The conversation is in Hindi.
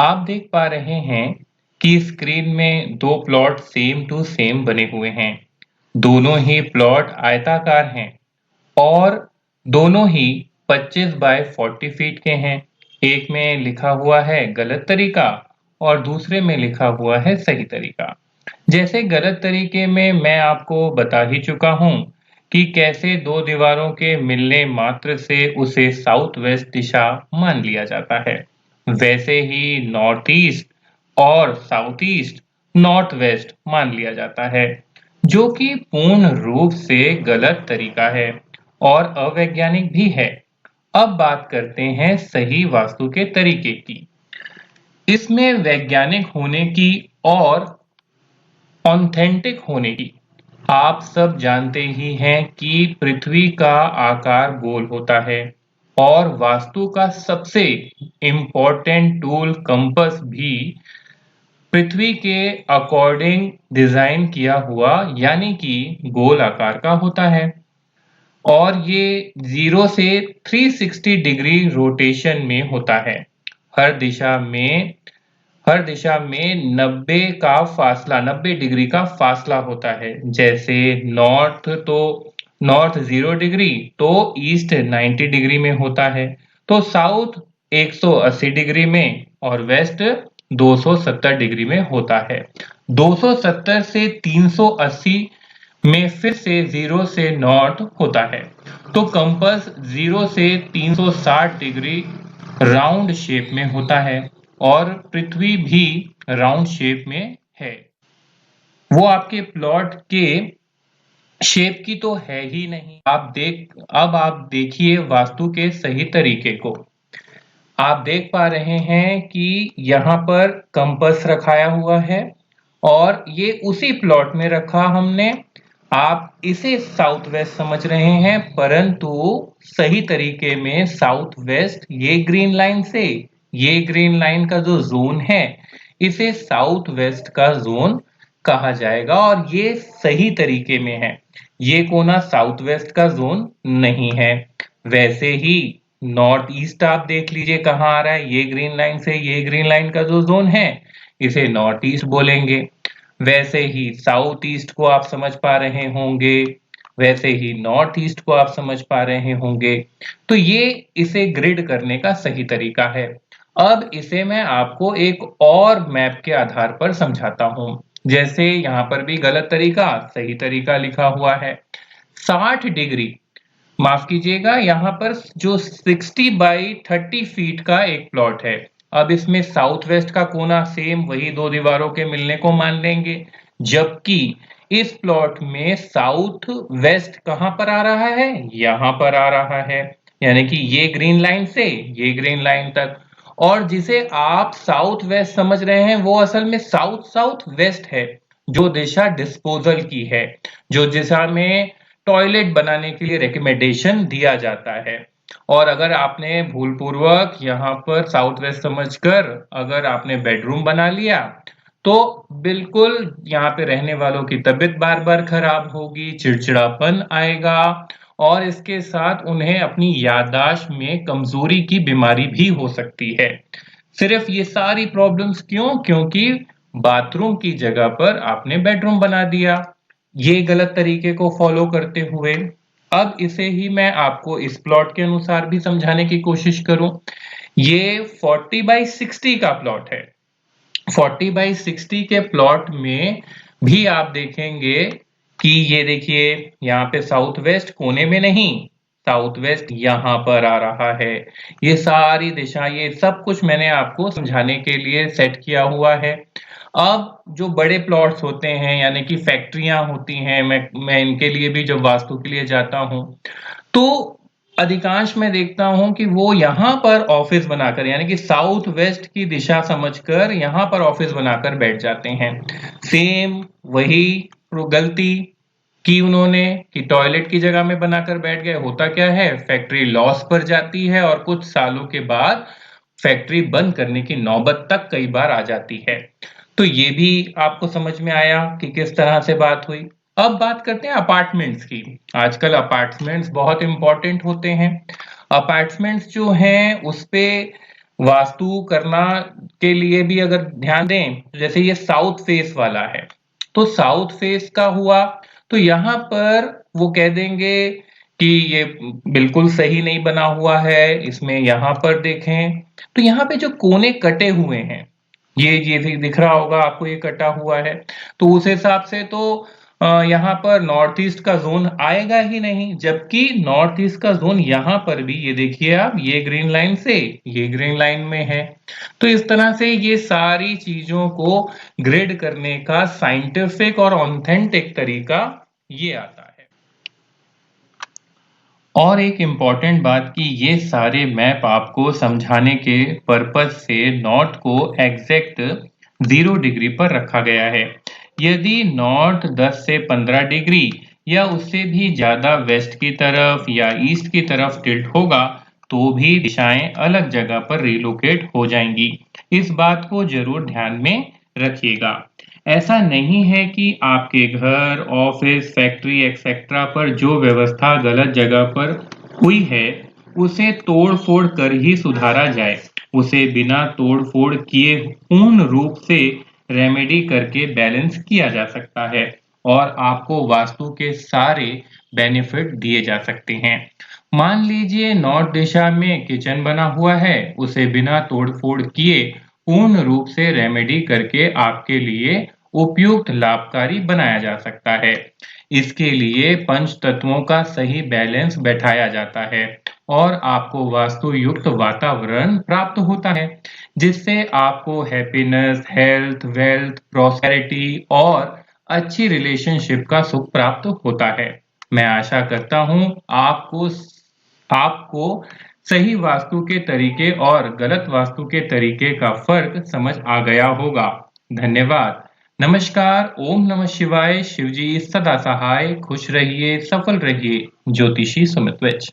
आप देख पा रहे हैं कि स्क्रीन में दो प्लॉट सेम टू सेम बने हुए हैं। दोनों ही प्लॉट आयताकार हैं और दोनों ही 25 बाय 40 फीट के हैं। एक में लिखा हुआ है गलत तरीका और दूसरे में लिखा हुआ है सही तरीका। जैसे गलत तरीके में मैं आपको बता ही चुका हूं कि कैसे दो दीवारों के मिलने मात्र से उसे साउथ वेस्ट दिशा मान लिया जाता है। वैसे ही नॉर्थ ईस्ट और साउथ ईस्ट नॉर्थ वेस्ट मान लिया जाता है, जो कि पूर्ण रूप से गलत तरीका है और अवैज्ञानिक भी है। अब बात करते हैं सही वास्तु के तरीके की। इसमें वैज्ञानिक होने की और ऑथेंटिक होने की। आप सब जानते ही हैं कि पृथ्वी का आकार गोल होता है और वास्तु का सबसे इम्पोर्टेंट टूल कंपास भी पृथ्वी के अकॉर्डिंग डिजाइन किया हुआ यानी कि गोल आकार का होता है और ये 0 से 360 डिग्री रोटेशन में होता है। हर दिशा में हर दिशा में 90 डिग्री का फासला होता है। जैसे नॉर्थ 0 डिग्री तो ईस्ट 90 डिग्री में होता है, तो साउथ 180 डिग्री में और वेस्ट 270 डिग्री में होता है। 270 से 380 में फिर से 0 से नॉर्थ होता है। तो कंपास 0 से 360 डिग्री राउंड शेप में होता है और पृथ्वी भी राउंड शेप में है। वो आपके प्लॉट के शेप की तो है ही नहीं। अब आप देखिए वास्तु के सही तरीके को। आप देख पा रहे हैं कि यहाँ पर कंपास रखाया हुआ है और ये उसी प्लॉट में रखा हमने। आप इसे साउथ वेस्ट समझ रहे हैं, परंतु सही तरीके में साउथ वेस्ट ये ग्रीन लाइन का जो जोन है इसे साउथ वेस्ट का जोन कहा जाएगा और ये सही तरीके में है। ये कोना साउथ वेस्ट का जोन नहीं है। वैसे ही नॉर्थ ईस्ट आप देख लीजिए कहाँ आ रहा है। ये ग्रीन लाइन से ये ग्रीन लाइन का जो जोन है इसे नॉर्थ ईस्ट बोलेंगे। वैसे ही साउथ ईस्ट को आप समझ पा रहे होंगे, वैसे ही नॉर्थ ईस्ट को आप समझ पा रहे होंगे। तो ये इसे ग्रिड करने का सही तरीका है। अब इसे मैं आपको एक और मैप के आधार पर समझाता हूं। जैसे यहाँ पर भी गलत तरीका सही तरीका लिखा हुआ है। 60 डिग्री, माफ कीजिएगा, यहाँ पर जो 60 बाई 30 फीट का एक प्लॉट है। अब इसमें साउथ वेस्ट का कोना सेम वही दो दीवारों के मिलने को मान लेंगे, जबकि इस प्लॉट में साउथ वेस्ट कहां पर आ रहा है, यहां पर आ रहा है, यानी कि ये ग्रीन लाइन से ये ग्रीन लाइन तक। और जिसे आप साउथ वेस्ट समझ रहे हैं वो असल में साउथ साउथ वेस्ट है, जो दिशा डिस्पोजल की है, जो दिशा में टॉयलेट बनाने के लिए रिकमेंडेशन दिया जाता है। और अगर आपने भूलपूर्वक यहाँ पर साउथ वेस्ट समझकर अगर आपने बेडरूम बना लिया तो बिल्कुल यहाँ पे रहने वालों की तबीयत बार बार खराब होगी, चिड़चिड़ापन आएगा और इसके साथ उन्हें अपनी याददाश्त में कमजोरी की बीमारी भी हो सकती है। सिर्फ ये सारी प्रॉब्लम्स क्यों? क्योंकि बाथरूम की जगह पर आपने बेडरूम बना दिया, ये गलत तरीके को फॉलो करते हुए। अब इसे ही मैं आपको इस प्लॉट के अनुसार भी समझाने की कोशिश करूं। ये 40 बाई 60 का प्लॉट है। 40 बाई 60 के प्लॉट में भी आप देखेंगे कि ये देखिए यहाँ पे साउथ वेस्ट कोने में नहीं, साउथ वेस्ट यहाँ पर आ रहा है। ये सारी दिशा, ये सब कुछ मैंने आपको समझाने के लिए सेट किया हुआ है। अब जो बड़े प्लॉट्स होते हैं यानी कि फैक्ट्रियां होती हैं, मैं इनके लिए भी जब वास्तु के लिए जाता हूं तो अधिकांश मैं देखता हूं कि वो यहाँ पर ऑफिस बनाकर यानी कि साउथ वेस्ट की दिशा समझकर यहाँ पर ऑफिस बनाकर बैठ जाते हैं। सेम वही गलती की उन्होंने कि टॉयलेट की जगह में बनाकर बैठ गए। होता क्या है, फैक्ट्री लॉस पर जाती है और कुछ सालों के बाद फैक्ट्री बंद करने की नौबत तक कई बार आ जाती है। तो ये भी आपको समझ में आया कि किस तरह से बात हुई। अब बात करते हैं अपार्टमेंट्स की। आजकल अपार्टमेंट्स बहुत इंपॉर्टेंट होते हैं। अपार्टमेंट्स जो हैं उस पे वास्तु करना के लिए भी अगर ध्यान दें, तो जैसे ये साउथ फेस वाला है, तो साउथ फेस का हुआ, तो यहाँ पर वो कह देंगे कि ये बिल्कुल सही नहीं बना हुआ है, इसमें यहाँ पर देखें, तो यहाँ पे जो कोने कटे हुए हैं, ये दिख रहा होगा आपको, ये कटा हुआ है, तो उस हिसाब से तो यहाँ पर नॉर्थ ईस्ट का जोन आएगा ही नहीं, जबकि नॉर्थ ईस्ट का जोन यहाँ पर भी, ये देखिए आप, ये ग्रीन लाइन से ये ग्रीन लाइन में है। तो इस तरह से ये सारी चीजों को ग्रेड करने का साइंटिफिक और ऑथेंटिक तरीका ये आता है। और एक इम्पॉर्टेंट बात कि ये सारे मैप आपको समझाने के पर्पज से नॉर्थ को एग्जैक्ट 0 डिग्री पर रखा गया है। यदि नॉर्थ 10 से 15 डिग्री या उससे भी ज्यादा वेस्ट की तरफ या ईस्ट की तरफ टिल्ट होगा, तो भी दिशाएं अलग जगह पर रिलोकेट हो जाएंगी। इस बात को जरूर ध्यान में रखिएगा। ऐसा नहीं है कि आपके घर, ऑफिस, फैक्ट्री एक्सेट्रा पर जो व्यवस्था गलत जगह पर हुई है, उसे तोड़ फोड़ कर ही सुधारा जाए। उसे बिना तोड़ फोड़ किए पूर्ण रूप से रेमेडी करके बैलेंस किया जा सकता है और आपको वास्तु के सारे बेनिफिट दिए जा सकते हैं। मान लीजिए नॉर्थ दिशा में किचन बना हुआ है, उसे बिना तोड़ फोड़ किए पूर्ण रूप से रेमेडी करके आपके लिए उपयुक्त लाभकारी बनाया जा सकता है। इसके लिए पंच तत्वों का सही बैलेंस बैठाया जाता है और आपको वास्तु युक्त वातावरण प्राप्त होता है, जिससे आपको हैप्पीनेस, हेल्थ, वेल्थ, प्रॉस्पेरिटी और अच्छी रिलेशनशिप का सुख प्राप्त होता है। मैं आशा करता हूं आपको आपको सही वास्तु के तरीके और गलत वास्तु के तरीके का फर्क समझ आ गया होगा। धन्यवाद। नमस्कार। ओम नमः शिवाय। शिवजी सदा सहाय। खुश रहिए, सफल रहिए। ज्योतिषी सुमित विज।